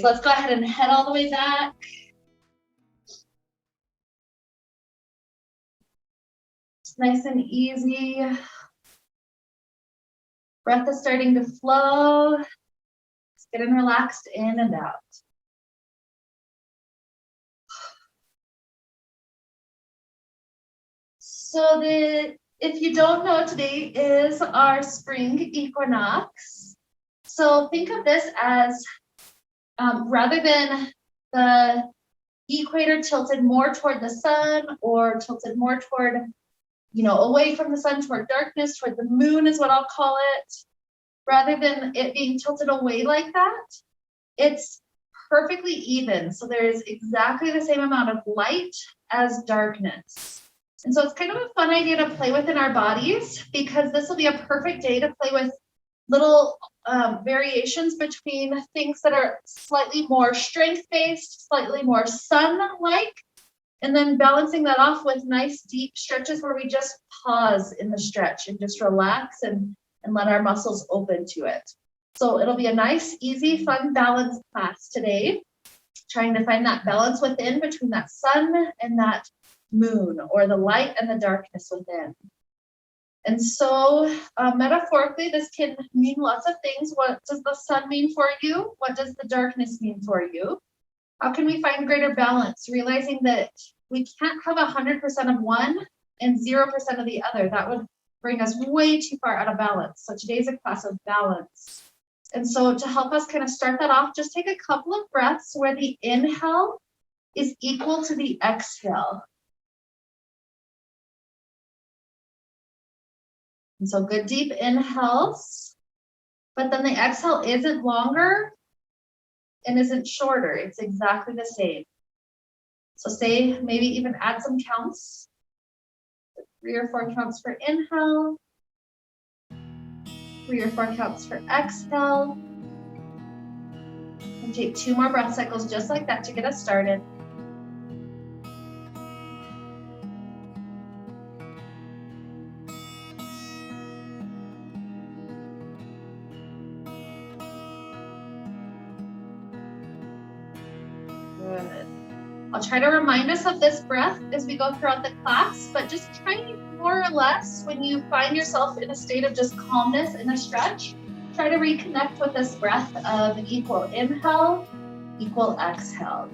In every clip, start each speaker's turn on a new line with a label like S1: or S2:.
S1: let's go ahead and head all the way back. It's nice and easy. Breath is starting to flow. Just getting relaxed in and out. So if you don't know, today is our spring equinox. So think of this as rather than the equator tilted more toward the sun or tilted more toward, away from the sun, toward darkness, toward the moon is what I'll call it. Rather than it being tilted away like that, it's perfectly even. So there's exactly the same amount of light as darkness. And so it's kind of a fun idea to play with in our bodies, because this will be a perfect day to play with little variations between things that are slightly more strength-based, slightly more sun-like, and then balancing that off with nice deep stretches where we just pause in the stretch and just relax and let our muscles open to it. So it'll be a nice, easy, fun balance class today, trying to find that balance within between that sun and that moon, or the light and the darkness within. And so metaphorically, this can mean lots of things. What does the sun mean for you? What does the darkness mean for you? How can we find greater balance? Realizing that we can't have 100% of one and 0% of the other. That would bring us way too far out of balance. So today's a class of balance. And so to help us kind of start that off, just take a couple of breaths where the inhale is equal to the exhale. And so good deep inhales, but then the exhale isn't longer and isn't shorter. It's exactly the same. So say, maybe even add some counts. 3 or 4 counts for inhale. 3 or 4 counts for exhale. And take 2 more breath cycles just like that to get us started. Good. I'll try to remind us of this breath as we go throughout the class, but just try more or less when you find yourself in a state of just calmness in a stretch, try to reconnect with this breath of equal inhale, equal exhale.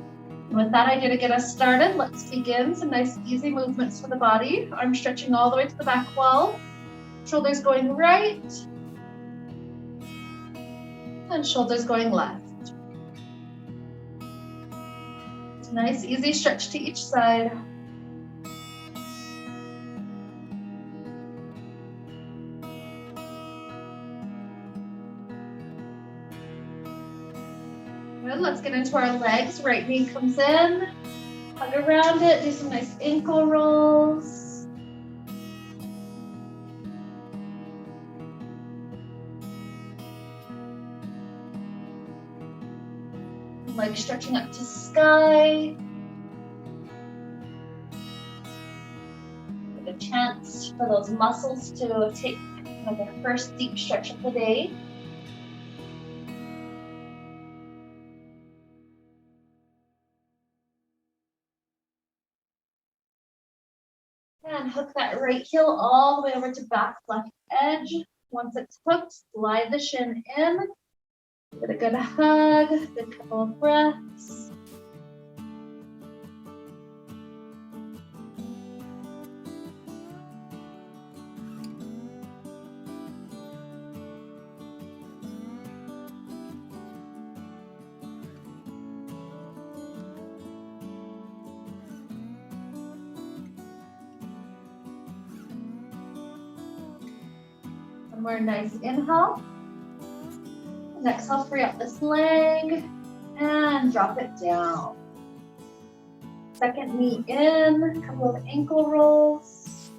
S1: And with that idea to get us started, let's begin some nice easy movements for the body. Arms stretching all the way to the back wall, shoulders going right, and shoulders going left. Nice, easy stretch to each side. Good, let's get into our legs. Right knee comes in, hug around it, do some nice ankle rolls. Legs stretching up to sky. Get a chance for those muscles to take kind of their first deep stretch of the day. And hook that right heel all the way over to back left edge. Once it's hooked, slide the shin in. Give it a good hug, good couple of breaths. One more nice inhale. And exhale, free up this leg and drop it down. Second knee in, a couple of ankle rolls.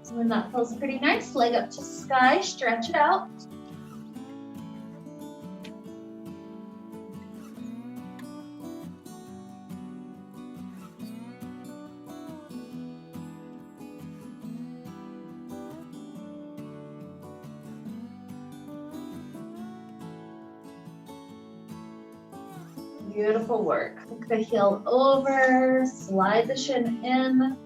S1: So when that feels pretty nice, leg up to sky, stretch it out. Beautiful work. Hook the heel over, slide the shin in.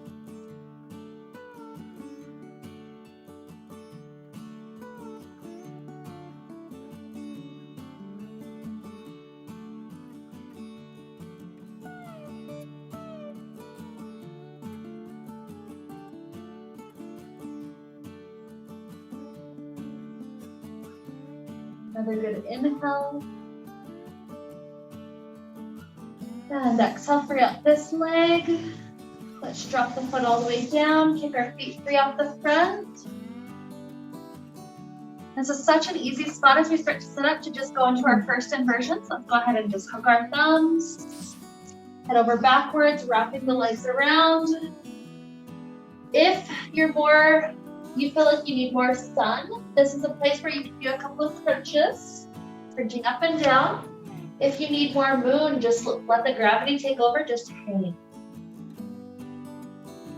S1: Another good inhale. And exhale, free up this leg. Let's drop the foot all the way down, kick our feet free off the front. This is such an easy spot as we start to sit up to just go into our first inversion. So let's go ahead and just hook our thumbs, head over backwards, wrapping the legs around. If you feel like you need more sun, this is a place where you can do a couple of crunches, crunching up and down. If you need more moon, just let the gravity take over, just hang.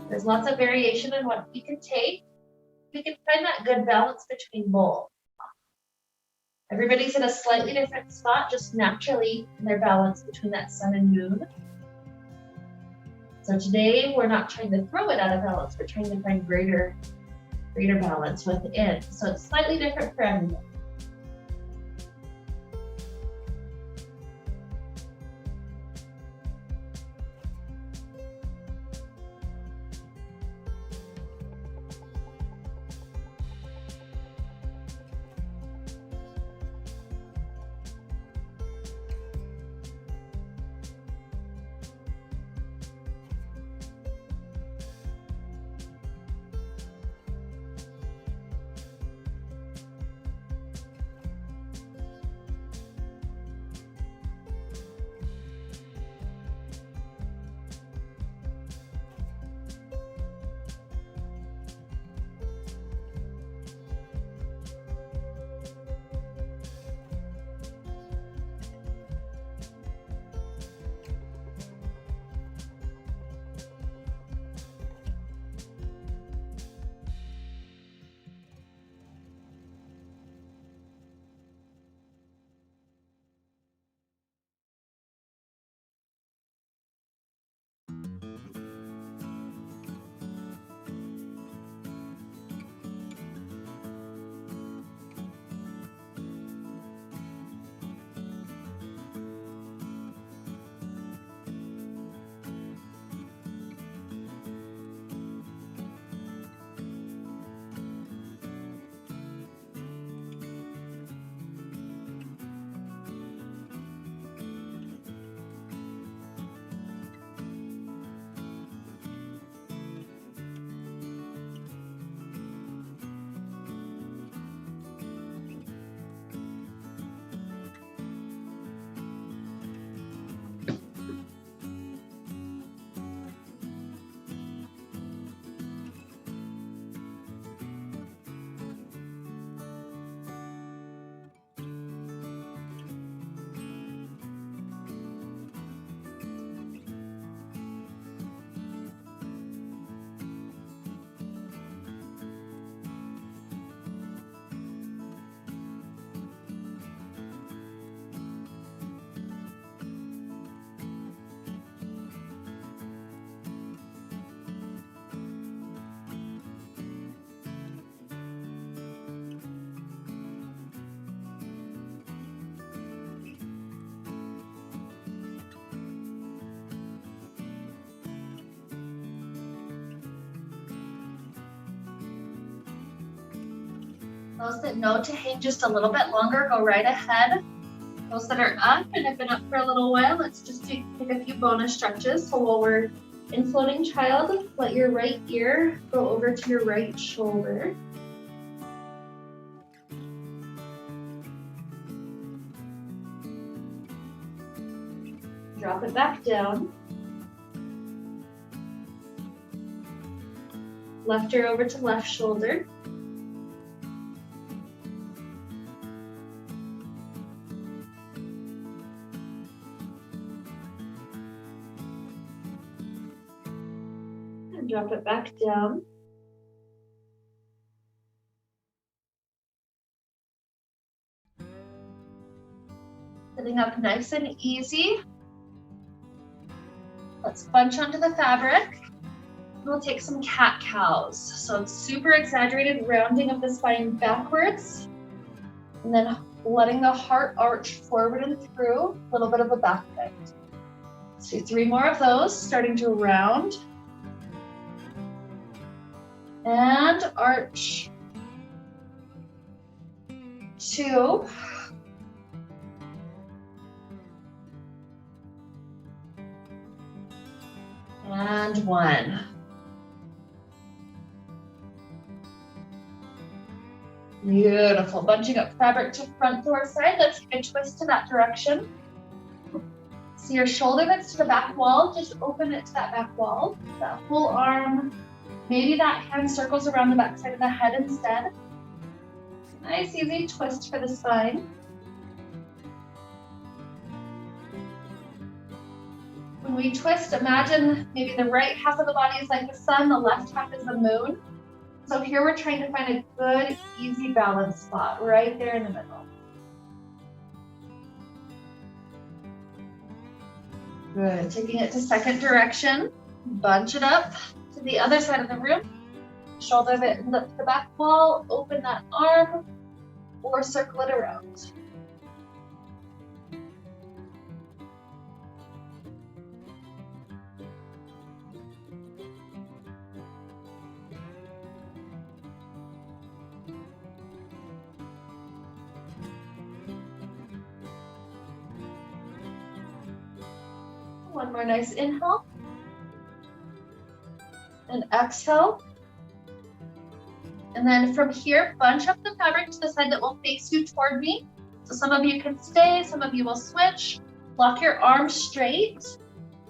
S1: There's lots of variation in what we can take. We can find that good balance between both. Everybody's in a slightly different spot, just naturally in their balance between that sun and moon. So today, we're not trying to throw it out of balance, we're trying to find greater balance within. So it's slightly different for everyone. Those that know to hang just a little bit longer, go right ahead. Those that are up and have been up for a little while, let's just take a few bonus stretches. So while we're in floating child, let your right ear go over to your right shoulder. Drop it back down. Left ear over to left shoulder. And drop it back down. Sitting up nice and easy. Let's bunch onto the fabric. We'll take some cat-cows. So super exaggerated rounding of the spine backwards, and then letting the heart arch forward and through, a little bit of a back bend. Let's do 3 more of those, starting to round. And arch. 2. And 1. Beautiful. Bunching up fabric to front door side. Let's give a twist to that direction. See your shoulder that's to the back wall. Just open it to that back wall. That whole arm. Maybe that hand circles around the back side of the head instead. Nice, easy twist for the spine. When we twist, imagine maybe the right half of the body is like the sun, the left half is the moon. So here we're trying to find a good, easy balance spot right there in the middle. Good, taking it to second direction. Bunch it up to the other side of the room. Shoulder it to the back wall, open that arm, or circle it around. One more nice inhale. And exhale. And then from here, bunch up the fabric to the side that will face you toward me. So some of you can stay, some of you will switch. Lock your arms straight.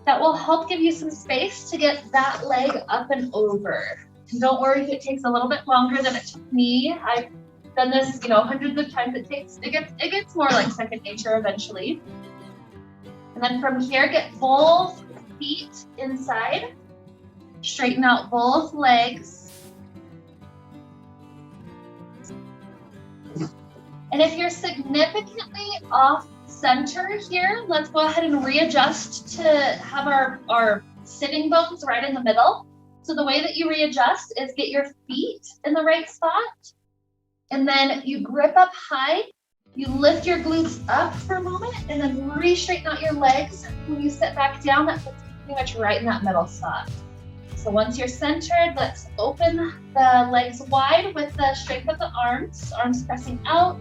S1: That will help give you some space to get that leg up and over. And don't worry if it takes a little bit longer than it took me. I've done this, hundreds of times. It gets more like second nature eventually. And then from here, get both feet inside. Straighten out both legs. And if you're significantly off center here, let's go ahead and readjust to have our sitting bones right in the middle. So the way that you readjust is get your feet in the right spot, and then you grip up high. You lift your glutes up for a moment, and then re-straighten out your legs. When you sit back down, that puts you pretty much right in that middle spot. So once you're centered, let's open the legs wide with the strength of the arms pressing out.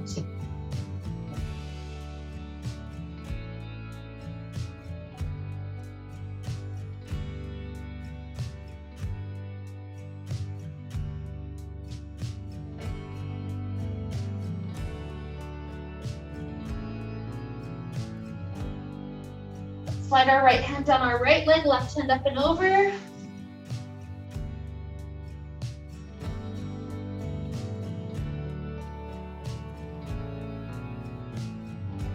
S1: Slide our right hand down our right leg, left hand up and over.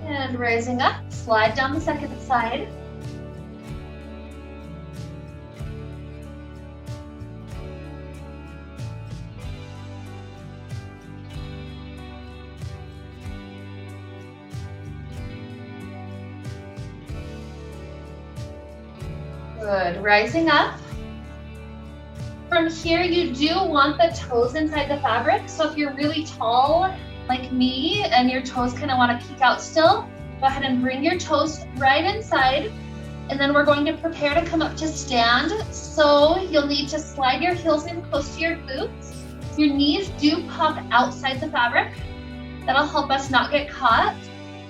S1: And rising up, slide down the second side. Good, rising up. From here, you do want the toes inside the fabric. So if you're really tall, like me, and your toes kind of want to peek out still, go ahead and bring your toes right inside. And then we're going to prepare to come up to stand. So you'll need to slide your heels in close to your glutes. Your knees do pop outside the fabric. That'll help us not get caught.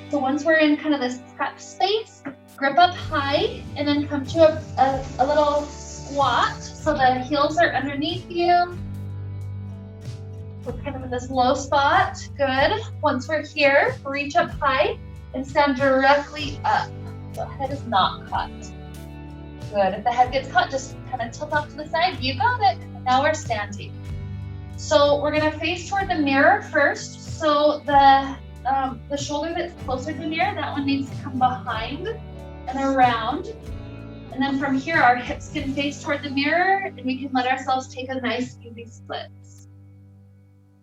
S1: So once we're in kind of this prep space, grip up high and then come to a little squat. So the heels are underneath you. We're kind of in this low spot. Good. Once we're here, reach up high and stand directly up. The head is not caught. Good. If the head gets caught, just kind of tilt off to the side. You got it. Now we're standing. So we're going to face toward the mirror first. So the shoulder that's closer to the mirror, that one needs to come behind and around. And then from here, our hips can face toward the mirror and we can let ourselves take a nice easy split.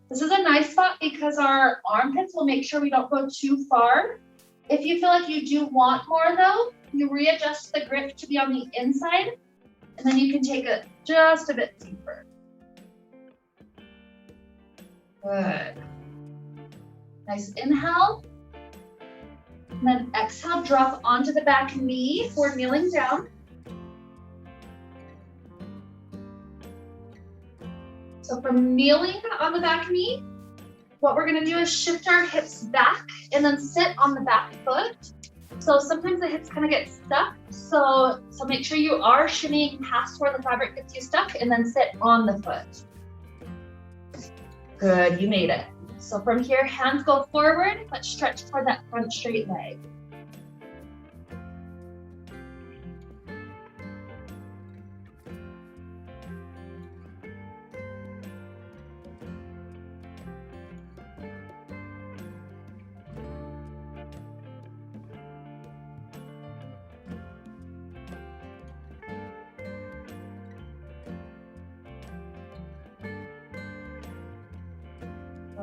S1: This is a nice spot because our armpits will make sure we don't go too far. If you feel like you do want more though, you readjust the grip to be on the inside, and then you can take it just a bit deeper. Good. Nice inhale. And then exhale, drop onto the back knee for kneeling down. So from kneeling on the back knee, what we're gonna do is shift our hips back and then sit on the back foot. So sometimes the hips kind of get stuck. So make sure you are shimmying past where the fabric gets you stuck and then sit on the foot. Good, you made it. So from here, hands go forward, but stretch toward that front straight leg.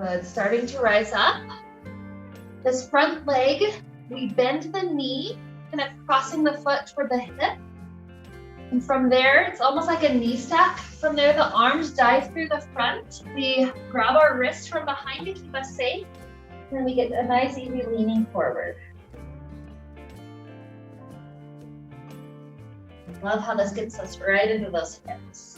S1: Good, starting to rise up. This front leg, we bend the knee, kind of crossing the foot toward the hip. And from there, it's almost like a knee stack. From there, the arms dive through the front. We grab our wrists from behind to keep us safe. And then we get a nice, easy leaning forward. Love how this gets us right into those hips.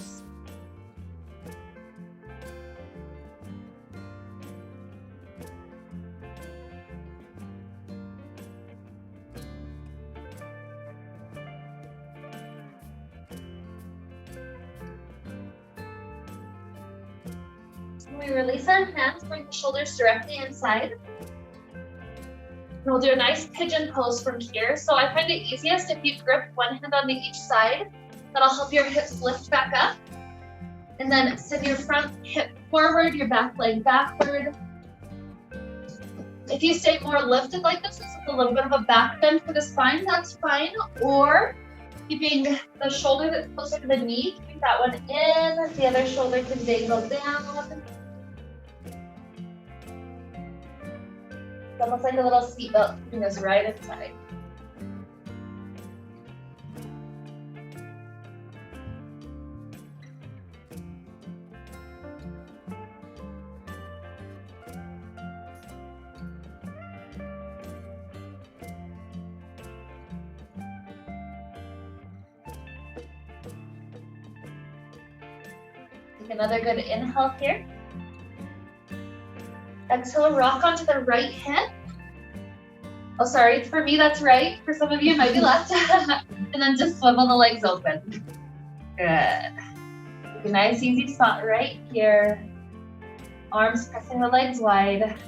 S1: We release our hands, bring the shoulders directly inside. And we'll do a nice pigeon pose from here. So I find it easiest if you grip one hand on each side. That'll help your hips lift back up. And then send your front hip forward, your back leg backward. If you stay more lifted like this is a little bit of a back bend for the spine, that's fine. Or keeping the shoulder that's closer to the knee, keep that one in. The other shoulder can dangle down. It's almost like a little seatbelt keeping us right inside. Take another good inhale here. Exhale, rock onto the right hip. Oh, sorry, for me that's right. For some of you, it might be left. And then just swivel the legs open. Good. Take a nice, easy spot right here. Arms pressing the legs wide.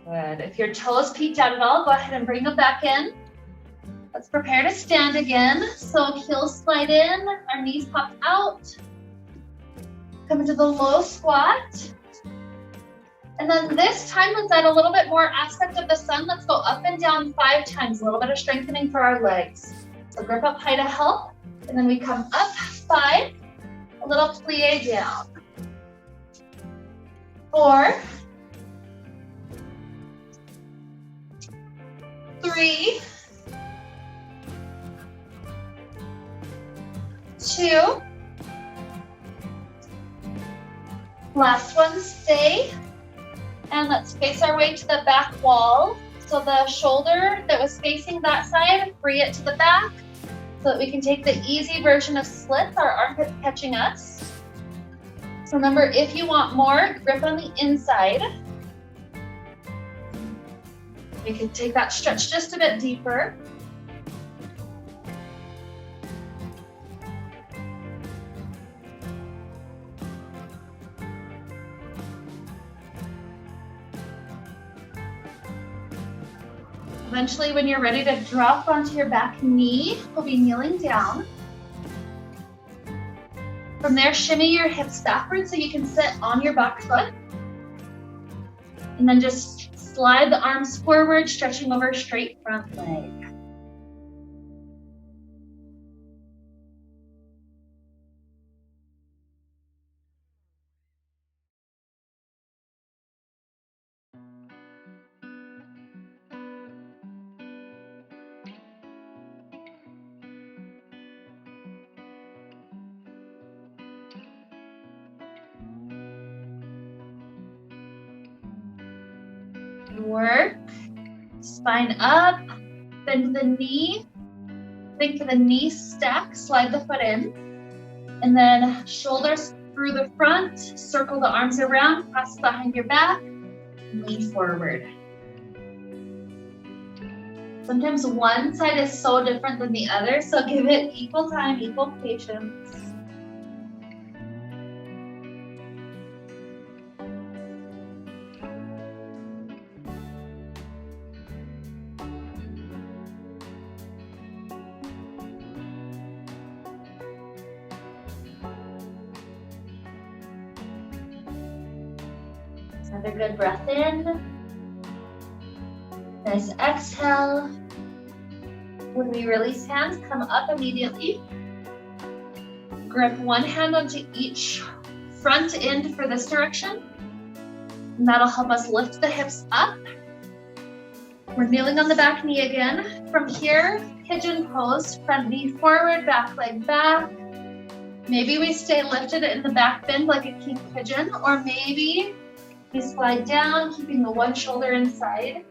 S1: Good. If your toes peeked out at all, go ahead and bring them back in. Let's prepare to stand again. So heels slide in, our knees pop out. Come into the low squat. And then this time, let's add a little bit more aspect of the sun. Let's go up and down 5 times, a little bit of strengthening for our legs. So grip up high to help. And then we come up 5, a little plie down. 4, 3, 2, last one, stay, and let's face our way to the back wall. So the shoulder that was facing that side, free it to the back so that we can take the easy version of splits, our armpit catching us. So remember, if you want more, grip on the inside. We can take that stretch just a bit deeper. Eventually, when you're ready to drop onto your back knee, we'll be kneeling down. From there, shimmy your hips backwards so you can sit on your back foot. And then just slide the arms forward, stretching over straight front leg. Good work. Spine up, bend the knee. Think of the knee stack, slide the foot in. And then shoulders through the front, circle the arms around, press behind your back, and lean forward. Sometimes one side is so different than the other, so give it equal time, equal patience. Another good breath in. Nice exhale. When we release hands, come up immediately. Grip one hand onto each front end for this direction. And that'll help us lift the hips up. We're kneeling on the back knee again. From here, pigeon pose, front knee forward, back leg back. Maybe we stay lifted in the back bend like a king pigeon, or maybe we slide down, keeping the one shoulder inside.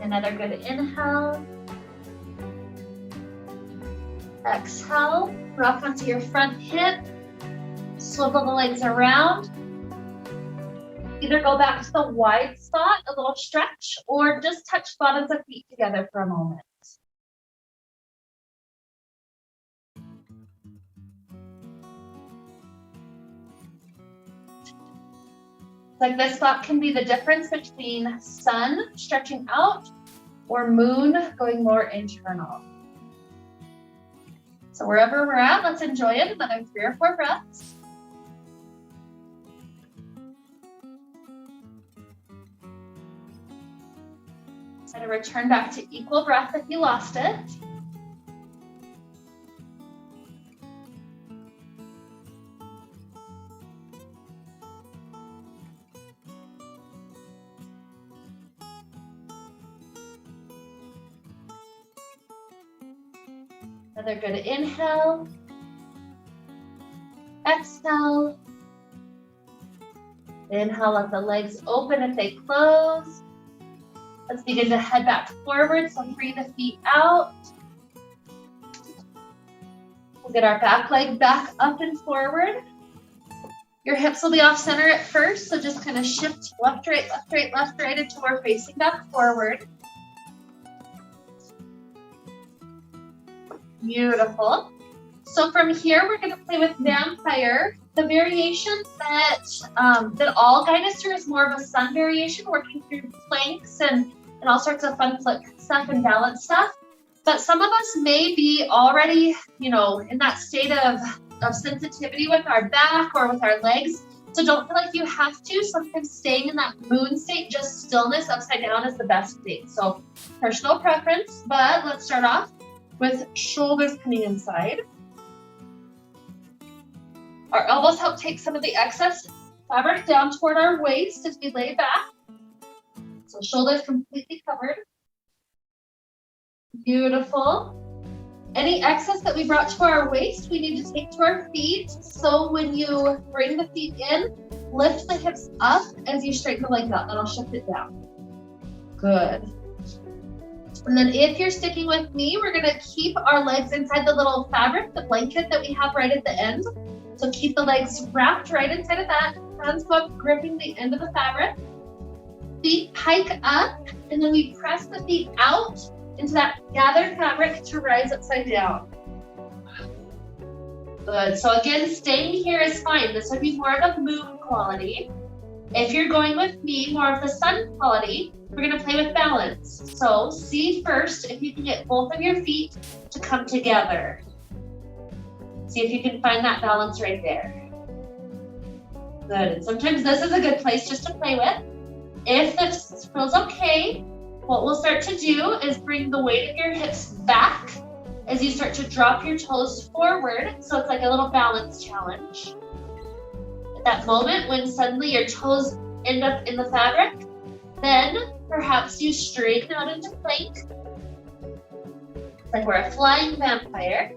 S1: Another good inhale. Exhale, rock onto your front hip. Swivel the legs around. Either go back to the wide spot, a little stretch, or just touch bottoms of feet together for a moment. Like this spot can be the difference between sun stretching out or moon going more internal. So wherever we're at, let's enjoy it. Another 3 or 4 breaths. Try to return back to equal breath if you lost it. Another good inhale. Exhale. Inhale, let the legs open if they close. Let's begin to head back forward, so free the feet out. We'll get our back leg back up and forward. Your hips will be off center at first, so just kind of shift left, right, left, right, left, right until we're facing back forward. Beautiful. So from here, we're going to play with vampire. The variation that all guide us through is more of a sun variation, working through planks and all sorts of fun flick stuff and balance stuff. But some of us may be already, in that state of sensitivity with our back or with our legs. So don't feel like you have to. Sometimes staying in that moon state, just stillness upside down, is the best state. So personal preference, but let's start off with shoulders coming inside. Our elbows help take some of the excess fabric down toward our waist as we lay back. So shoulders completely covered. Beautiful. Any excess that we brought to our waist, we need to take to our feet. So when you bring the feet in, lift the hips up as you straighten the legs out. That'll shift it down. Good. And then if you're sticking with me, we're gonna keep our legs inside the little fabric, the blanket that we have right at the end. So keep the legs wrapped right inside of that. Hands go up, gripping the end of the fabric. Feet hike up, and then we press the feet out into that gathered fabric to rise upside down. Good. So again, staying here is fine. This would be more of a moon quality. If you're going with me, more of the sun quality, we're going to play with balance. So see first if you can get both of your feet to come together. See if you can find that balance right there. Good. And sometimes this is a good place just to play with. If this feels okay, what we'll start to do is bring the weight of your hips back as you start to drop your toes forward. So it's like a little balance challenge. At that moment when suddenly your toes end up in the fabric, then perhaps you straighten out into plank. It's like we're a flying vampire.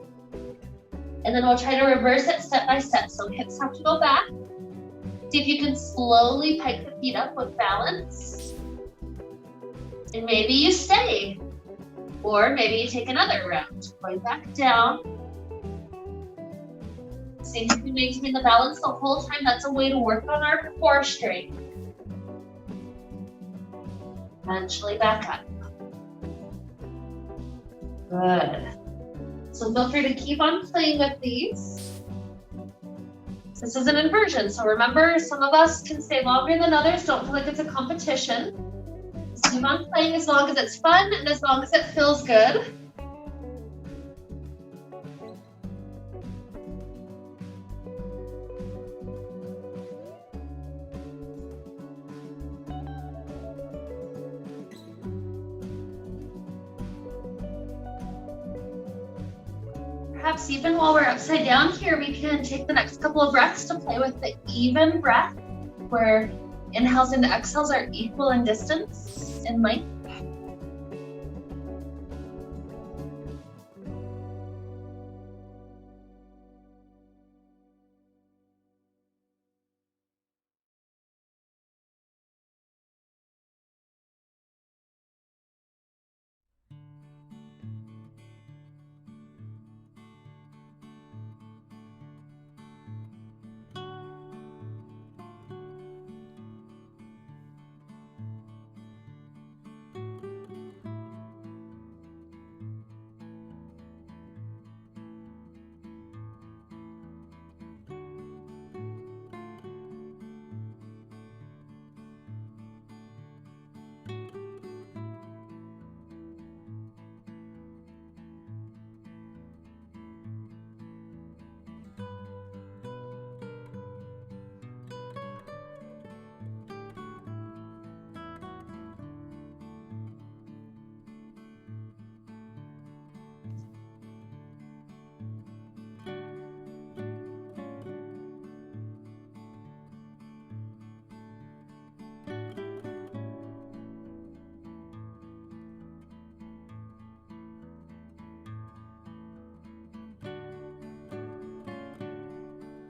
S1: And then we'll try to reverse it step by step. So hips have to go back. See if you can slowly pike the feet up with balance. And maybe you stay. Or maybe you take another round. Going back down. See if you can maintain the balance the whole time. That's a way to work on our core strength. Eventually back up. Good. So feel free to keep on playing with these. This is an inversion, so remember, some of us can stay longer than others. Don't feel like it's a competition. Just keep on playing as long as it's fun and as long as it feels good. Perhaps even while we're upside down here, we can take the next couple of breaths to play with the even breath, where inhales and exhales are equal in distance and length.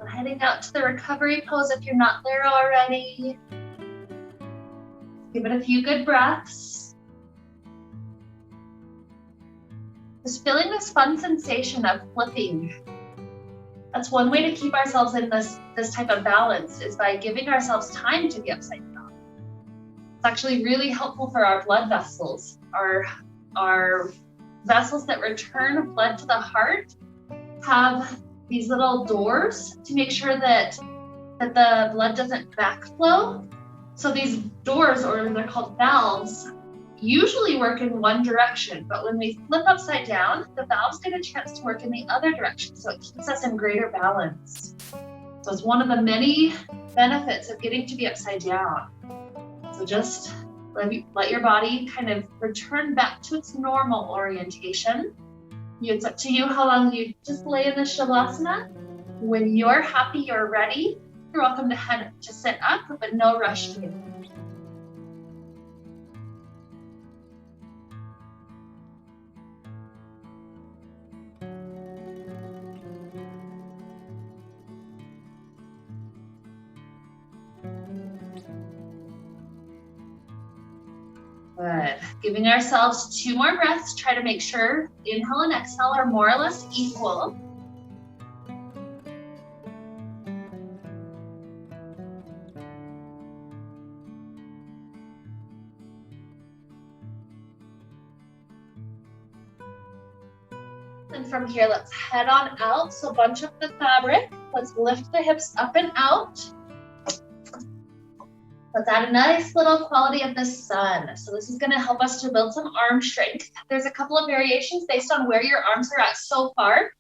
S1: Heading out to the recovery pose if you're not there already. Give it a few good breaths. Just feeling this fun sensation of flipping. That's one way to keep ourselves in this type of balance, is by giving ourselves time to be upside down. It's actually really helpful for our blood vessels. Our vessels that return blood to the heart have these little doors to make sure that the blood doesn't backflow. So these doors, or they're called valves, usually work in one direction, but when we flip upside down, the valves get a chance to work in the other direction, so it keeps us in greater balance. So it's one of the many benefits of getting to be upside down. So just let your body kind of return back to its normal orientation. It's up to you how long you just lay in the Shavasana. When you're happy, you're ready, you're welcome to sit up, but no rush to get in. Good. Giving ourselves 2 more breaths. Try to make sure inhale and exhale are more or less equal. And from here, let's head on out. So bunch up the fabric. Let's lift the hips up and out. Let's add a nice little quality of the sun. So this is going to help us to build some arm strength. There's a couple of variations based on where your arms are at so far.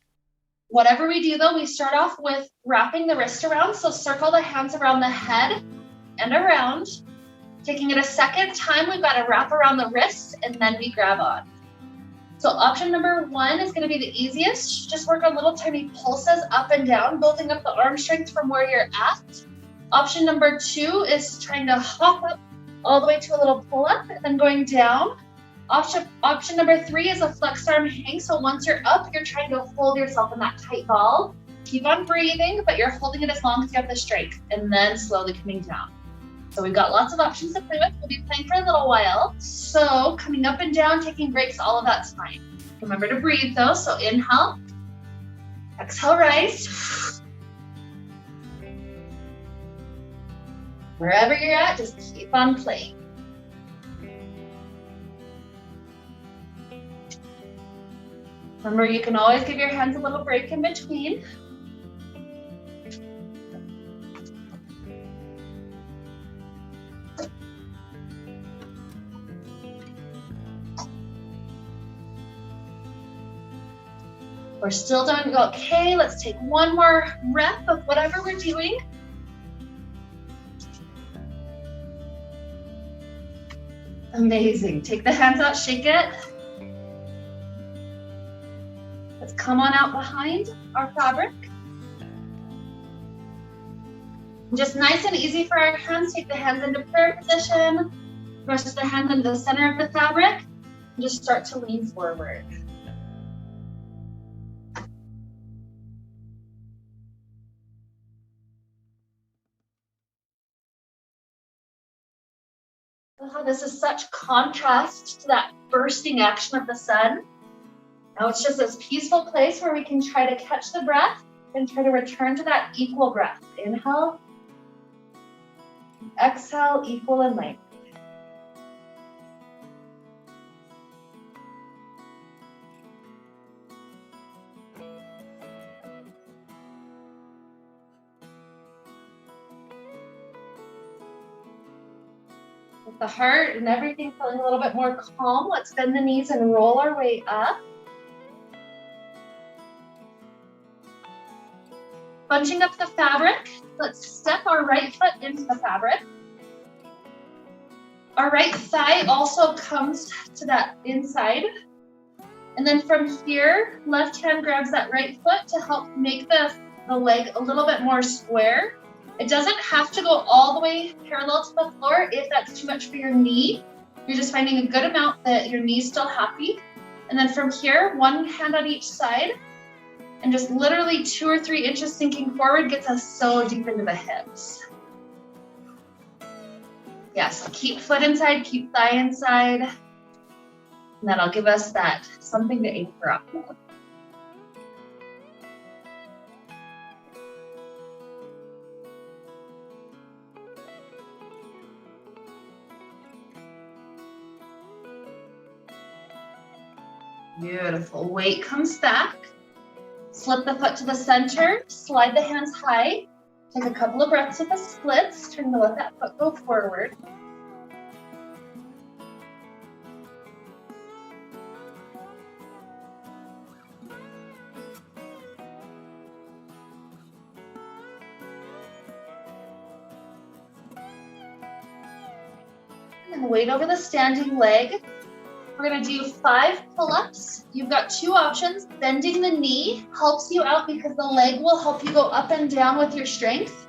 S1: Whatever we do though, we start off with wrapping the wrist around. So circle the hands around the head and around. Taking it a second time, we've got to wrap around the wrists and then we grab on. So option number 1 is going to be the easiest. Just work on little tiny pulses up and down, building up the arm strength from where you're at. Option number 2 is trying to hop up all the way to a little pull up and then going down. Option number 3 is a flex arm hang. So once you're up, you're trying to hold yourself in that tight ball. Keep on breathing, but you're holding it as long as you have the strength and then slowly coming down. So we've got lots of options to play with. We'll be playing for a little while. So coming up and down, taking breaks, all of that's fine. Remember to breathe though. So inhale, exhale, rise. Wherever you're at, just keep on playing. Remember, you can always give your hands a little break in between. We're still doing okay. Let's take one more rep of whatever we're doing. Amazing. Take the hands out, shake it. Let's come on out behind our fabric. Just nice and easy for our hands. Take the hands into prayer position. Press the hands into the center of the fabric. And just start to lean forward. Oh, this is such contrast to that bursting action of the sun. Now it's just this peaceful place where we can try to catch the breath and try to return to that equal breath. Inhale, exhale, equal in length. With the heart and everything feeling a little bit more calm, let's bend the knees and roll our way up. Bunching up the fabric, let's step our right foot into the fabric. Our right thigh also comes to that inside. And then from here, left hand grabs that right foot to help make the leg a little bit more square. It doesn't have to go all the way parallel to the floor if that's too much for your knee. You're just finding a good amount that your knee's still happy. And then from here, one hand on each side, and just literally 2 or 3 inches sinking forward gets us so deep into the hips. Yes, keep foot inside, keep thigh inside. And that'll give us that something to aim for up. Beautiful. Weight comes back. Slip the foot to the center. Slide the hands high. Take a couple of breaths with the splits. Trying to let that foot go forward. And then weight over the standing leg. We're gonna do 5 pull-ups. You've got 2 options. Bending the knee helps you out because the leg will help you go up and down with your strength.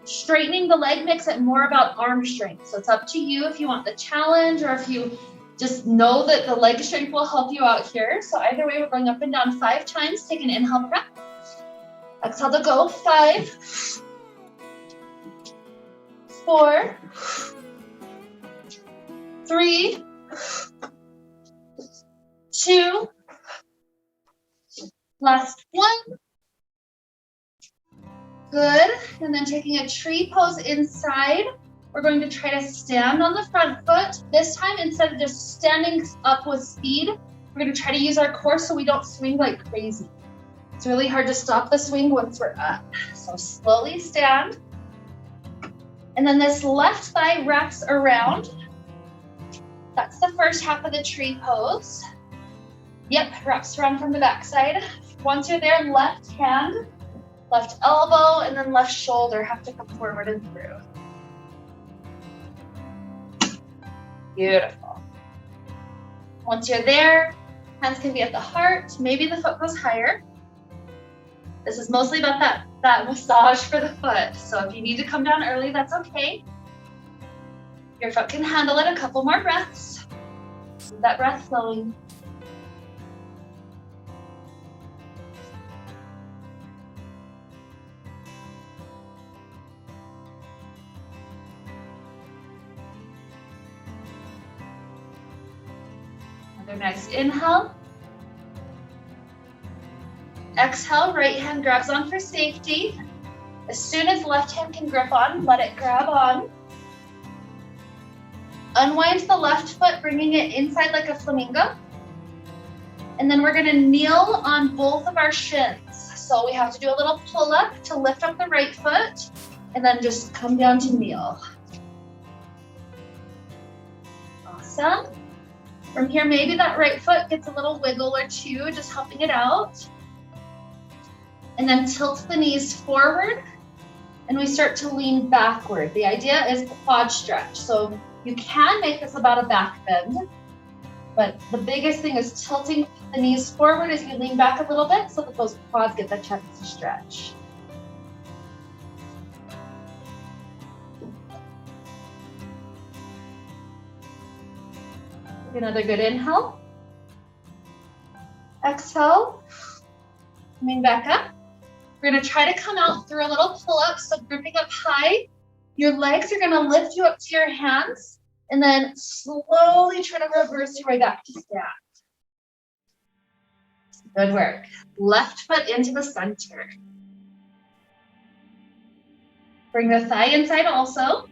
S1: Straightening the leg makes it more about arm strength. So it's up to you if you want the challenge or if you just know that the leg strength will help you out here. So either way, we're going up and down 5 times. Take an inhale breath. Exhale to go. 5, 4, 3, 2, last 1. Good. And then taking a tree pose inside, we're going to try to stand on the front foot. This time, instead of just standing up with speed, we're going to try to use our core so we don't swing like crazy. It's really hard to stop the swing once we're up. So slowly stand. And then this left thigh wraps around. That's the first half of the tree pose. Yep, wraps around from the backside. Once you're there, left hand, left elbow, and then left shoulder have to come forward and through. Beautiful. Once you're there, hands can be at the heart. Maybe the foot goes higher. This is mostly about that massage for the foot. So if you need to come down early, that's okay. Your foot can handle it a couple more breaths. Keep that breath flowing. Another nice inhale. Exhale, right hand grabs on for safety. As soon as left hand can grip on, let it grab on. Unwind the left foot, bringing it inside like a flamingo. And then we're gonna kneel on both of our shins. So we have to do a little pull up to lift up the right foot and then just come down to kneel. Awesome. From here, maybe that right foot gets a little wiggle or two, just helping it out. And then tilt the knees forward and we start to lean backward. The idea is quad stretch. So you can make this about a back bend, but the biggest thing is tilting the knees forward as you lean back a little bit so that those quads get the chance to stretch. Another good inhale. Exhale, coming back up. We're gonna try to come out through a little pull-up, so gripping up high. Your legs are gonna lift you up to your hands and then slowly try to reverse your way back to stand. Good work. Left foot into the center. Bring the thigh inside also.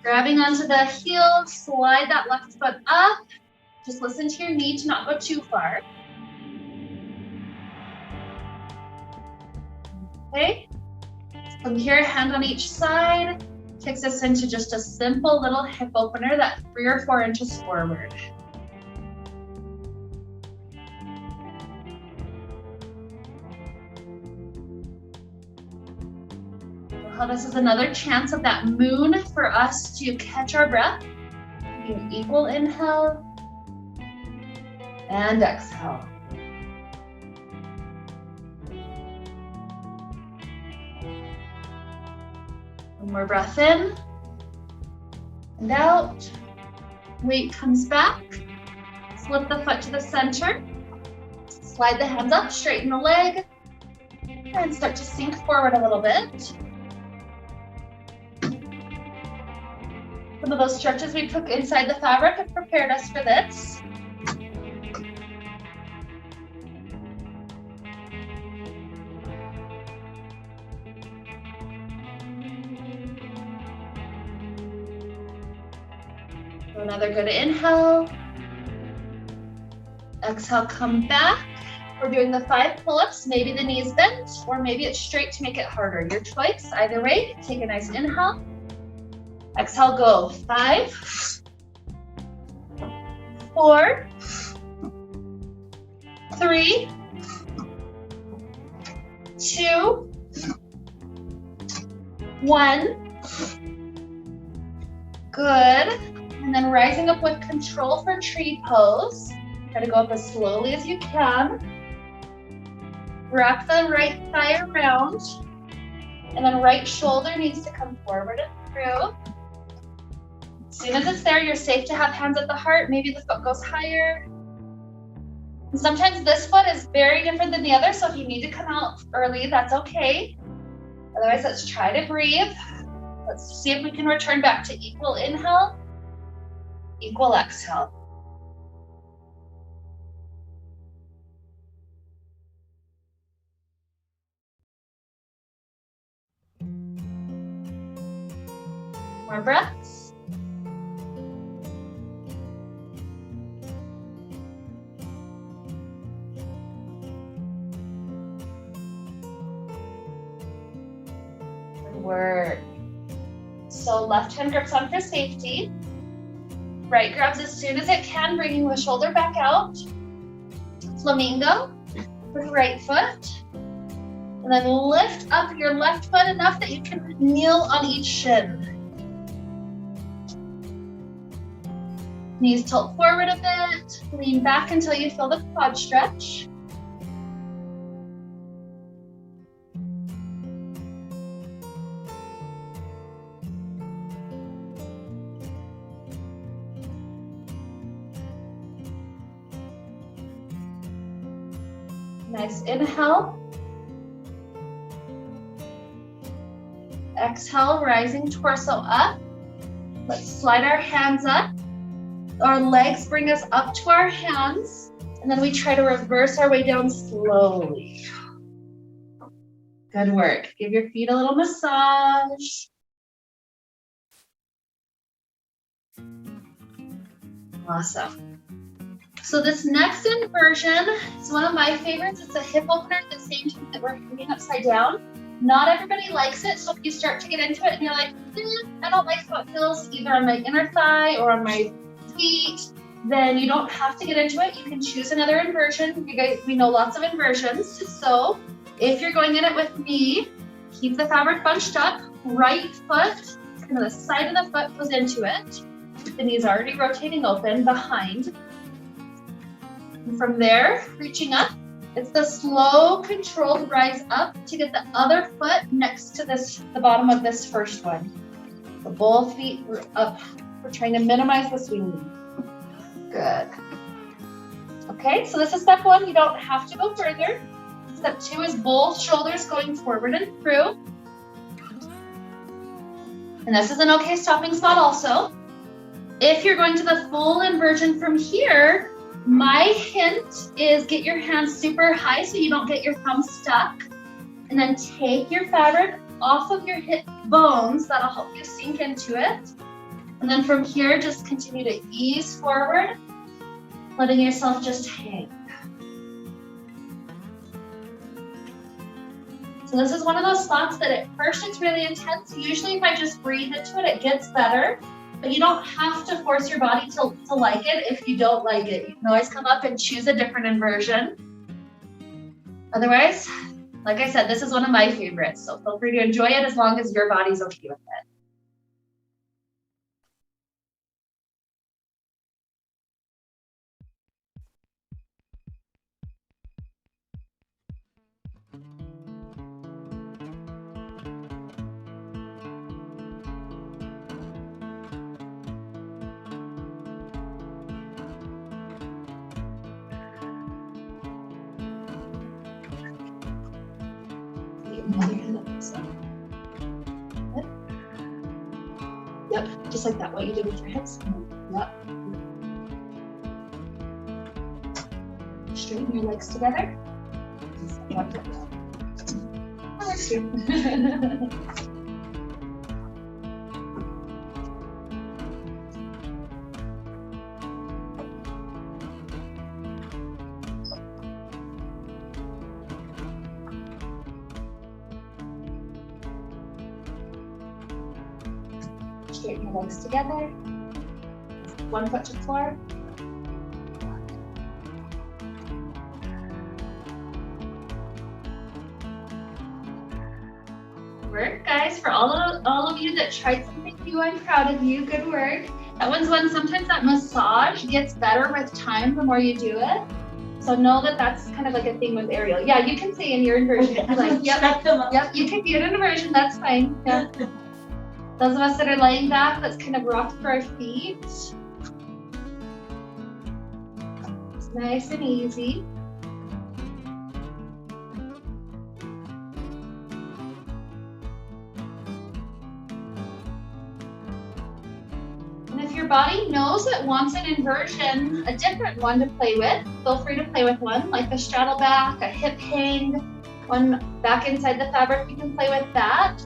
S1: Grabbing onto the heel, slide that left foot up. Just listen to your knee to not go too far. Okay, from here, hand on each side, takes us into just a simple little hip opener, that 3 or 4 inches forward. Well, this is another chance of that moon for us to catch our breath. Taking equal inhale and exhale. One more breath in and out. Weight comes back. Slip the foot to the center. Slide the hands up, straighten the leg, and start to sink forward a little bit. Some of those stretches we took inside the fabric have prepared us for this. Another good inhale. Exhale, come back. We're doing the 5 pull-ups. Maybe the knees bent, or maybe it's straight to make it harder. Your choice, either way. Take a nice inhale. Exhale, go. 5, 4, 3, 2, 1. Good. And then rising up with control for tree pose. Try to go up as slowly as you can. Wrap the right thigh around. And then right shoulder needs to come forward and through. As soon as it's there, you're safe to have hands at the heart. Maybe the foot goes higher. And sometimes this foot is very different than the other, so if you need to come out early, that's okay. Otherwise, let's try to breathe. Let's see if we can return back to equal inhale, equal exhale. More breaths. Good work. So left hand grips on for safety. Right grabs as soon as it can, bringing the shoulder back out. flamingo for the right foot. And then lift up your left foot enough that you can kneel on each shin. Knees tilt forward a bit, lean back until you feel the quad stretch. Nice inhale. Exhale, rising torso up. Let's slide our hands up. Our legs bring us up to our hands, and then we try to reverse our way down slowly. Good work. Give your feet a little massage. Awesome. So this next inversion is one of my favorites. It's a hip opener at the same time that we're hanging upside down. Not everybody likes it, so if you start to get into it and you're like, I don't like how it feels either on my inner thigh or on my feet, then you don't have to get into it. You can choose another inversion. You guys, we know lots of inversions. So if you're going in it with me, keep the fabric bunched up. Right foot, kind of the side of the foot goes into it. The knee's already rotating open behind. And from there, reaching up. It's the slow, controlled rise up to get the other foot next to the bottom of this first one. So both feet are up. We're trying to minimize the swing knee. Good. Okay, so this is step one. You don't have to go further. Step two is both shoulders going forward and through. And this is an okay stopping spot also. If you're going to the full inversion from here, my hint is get your hands super high so you don't get your thumbs stuck. And then take your fabric off of your hip bones. That'll help you sink into it. And then from here, just continue to ease forward, letting yourself just hang. So this is one of those spots that at first it's really intense. Usually if I just breathe into it, it gets better. But you don't have to force your body to like it if you don't like it. You can always come up and choose a different inversion. Otherwise, like I said, this is one of my favorites. So feel free to enjoy it as long as your body's okay with it. Yep, just like that, what you did with your hips. Yep. Straighten your legs together. Straighten your legs together. One foot to floor. Work, guys. For all of you that tried something new, I'm proud of you. Good work. That one's one. Sometimes that massage gets better with time the more you do it. So know that that's kind of like a thing with Ariel. Yeah, you can say in your inversion. Okay. Like, yep, you can be in an inversion. That's fine. Yeah. Those of us that are laying back, let's kind of rock for our feet. It's nice and easy. And if your body knows it wants an inversion, a different one to play with, feel free to play with one, like a straddle back, a hip hang, one back inside the fabric, you can play with that.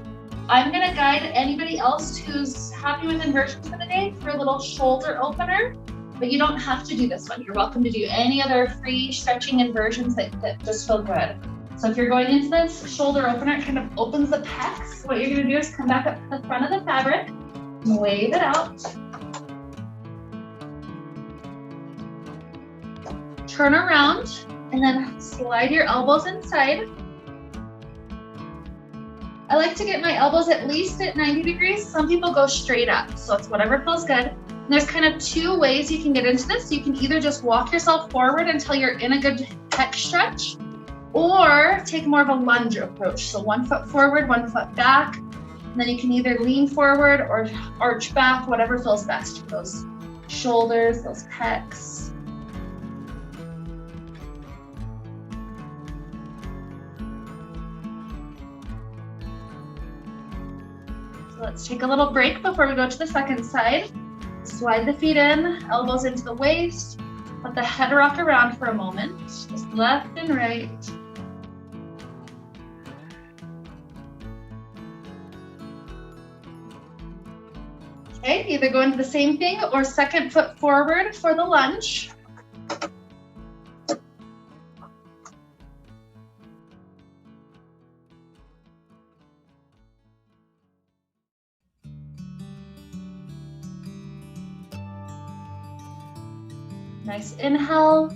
S1: I'm gonna guide anybody else who's happy with inversions for the day for a little shoulder opener, but you don't have to do this one. You're welcome to do any other free stretching inversions that just feel good. So if you're going into this shoulder opener, it kind of opens the pecs. What you're gonna do is come back up to the front of the fabric, wave it out. Turn around And then slide your elbows inside. I like to get my elbows at least at 90 degrees. Some people go straight up, so it's whatever feels good. And there's kind of two ways you can get into this. You can either just walk yourself forward until you're in a good pec stretch, or take more of a lunge approach. So 1 foot forward, 1 foot back. And then you can either lean forward or arch back, whatever feels best for those shoulders, those pecs. Let's take a little break before we go to the second side. Slide the feet in, elbows into the waist. Let the head rock around for a moment, just left and right. Okay, either go into the same thing or second foot forward for the lunge. Nice inhale.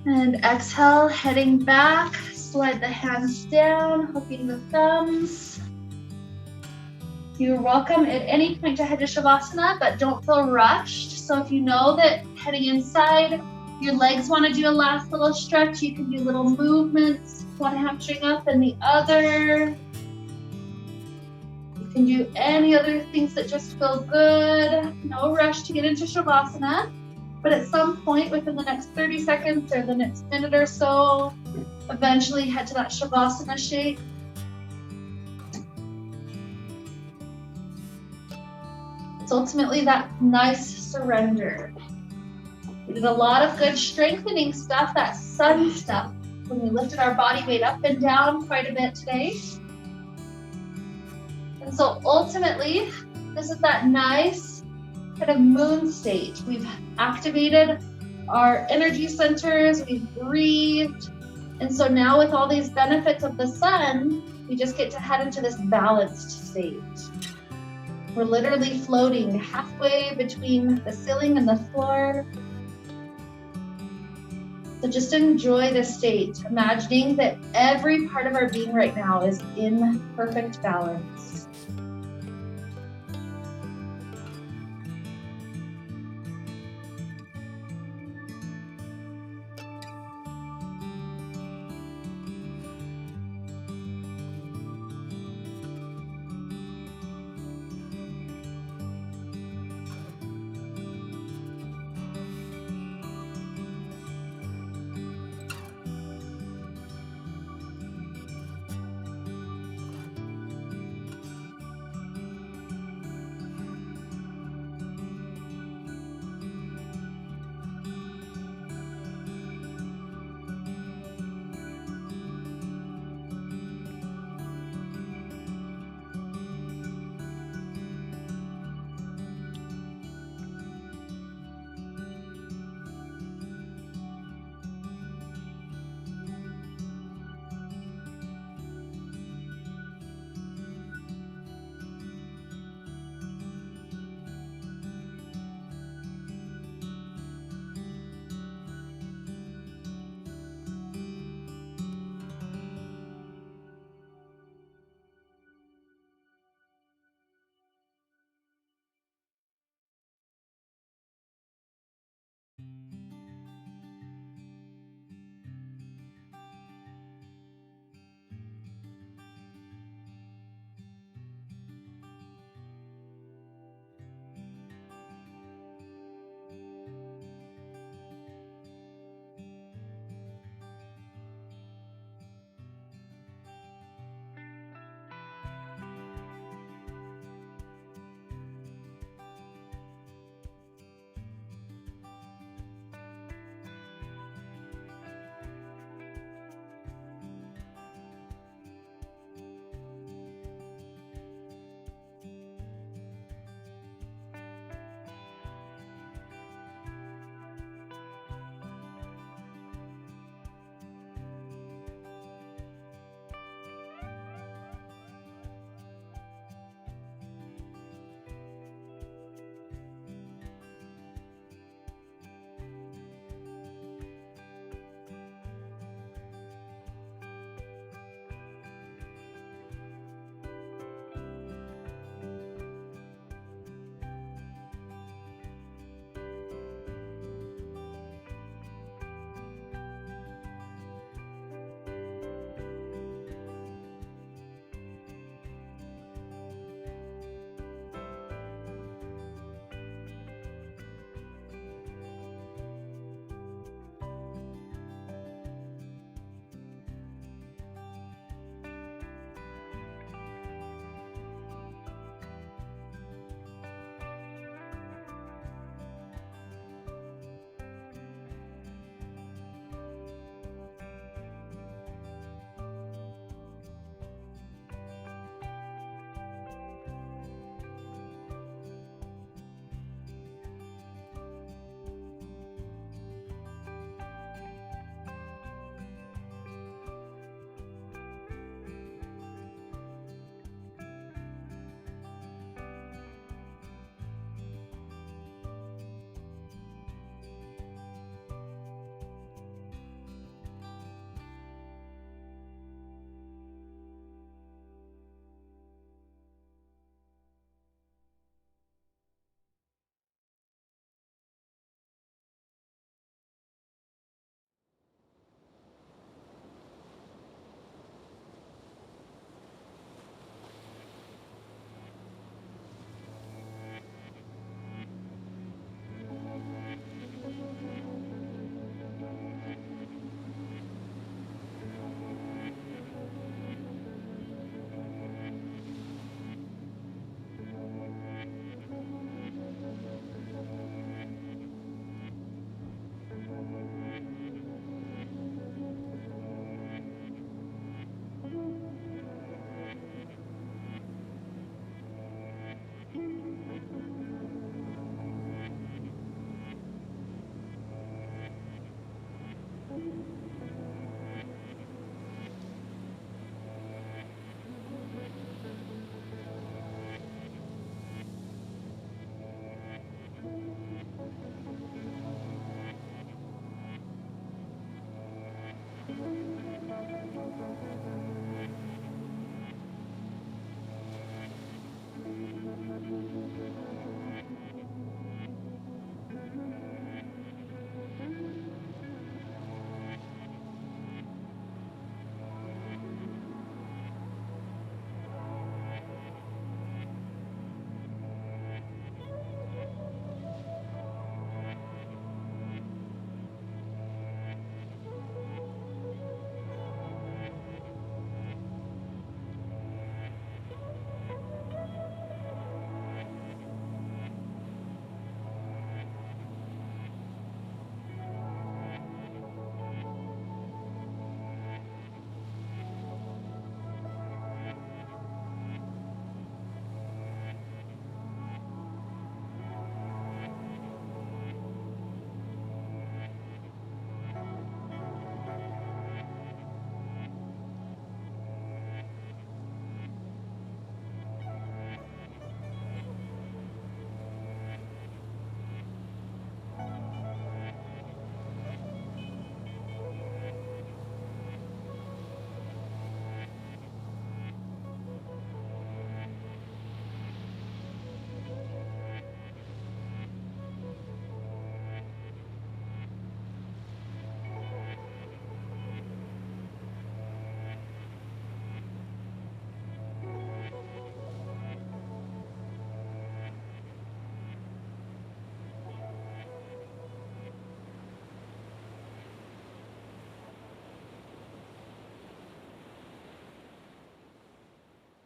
S1: And exhale, heading back. Slide the hands down, hooking the thumbs. You're welcome at any point to head to Shavasana, but don't feel rushed. So if you know that heading inside, your legs want to do a last little stretch, you can do little movements, one hamstring up and the other. You can do any other things that just feel good. No rush to get into Shavasana, but at some point within the next 30 seconds or the next minute or so, eventually head to that Shavasana shape. It's ultimately that nice surrender. We did a lot of good strengthening stuff, that sun stuff, when we lifted our body weight up and down quite a bit today. And so ultimately, this is that nice kind of moon state. We've activated our energy centers, we've breathed. And so now with all these benefits of the sun, we just get to head into this balanced state. We're literally floating halfway between the ceiling and the floor. So just enjoy this state, imagining that every part of our being right now is in perfect balance.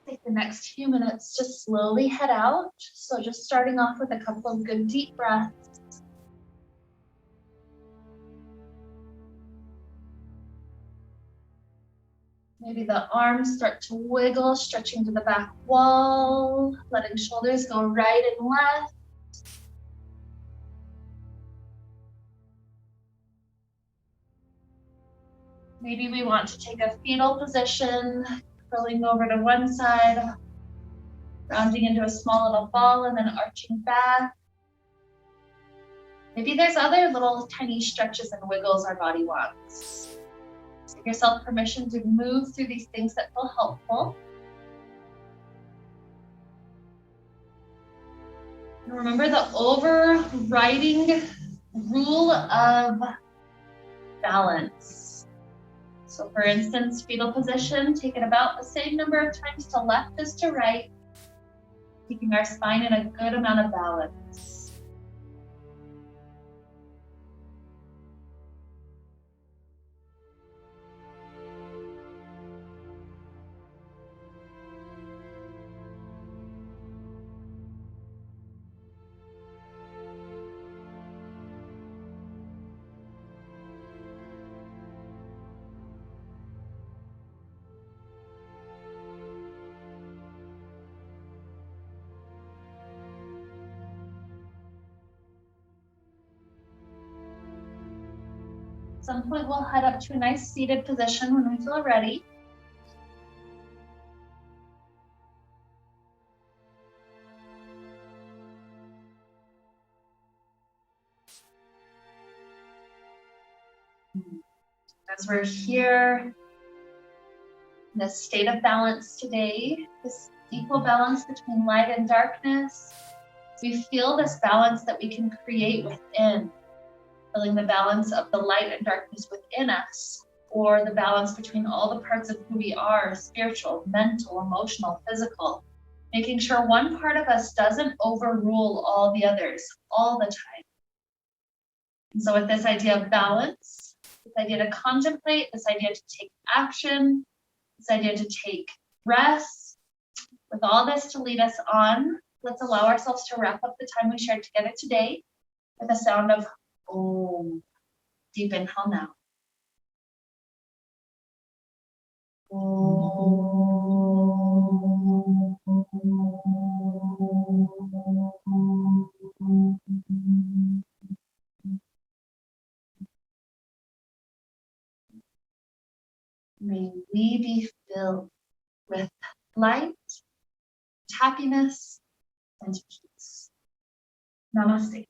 S1: Take the next few minutes to slowly head out. So just starting off with a couple of good deep breaths. Maybe the arms start to wiggle, stretching to the back wall, letting shoulders go right and left. Maybe we want to take a fetal position, curling over to one side, rounding into a small little ball and then arching back. Maybe there's other little tiny stretches and wiggles our body wants. Give yourself permission to move through these things that feel helpful. And remember the overriding rule of balance. So for instance, fetal position, take it about the same number of times to left as to right, keeping our spine in a good amount of balance. At some point, we'll head up to a nice seated position when we feel ready. As we're here in this state of balance today, this equal balance between light and darkness, we feel this balance that we can create within. Feeling the balance of the light and darkness within us, or the balance between all the parts of who we are, spiritual, mental, emotional, physical, making sure one part of us doesn't overrule all the others all the time. And so with this idea of balance, this idea to contemplate, this idea to take action, this idea to take rest, with all this to lead us on, let's allow ourselves to wrap up the time we shared together today with a sound of Om. Deep inhale now. May we be filled with light, happiness, and peace. Namaste.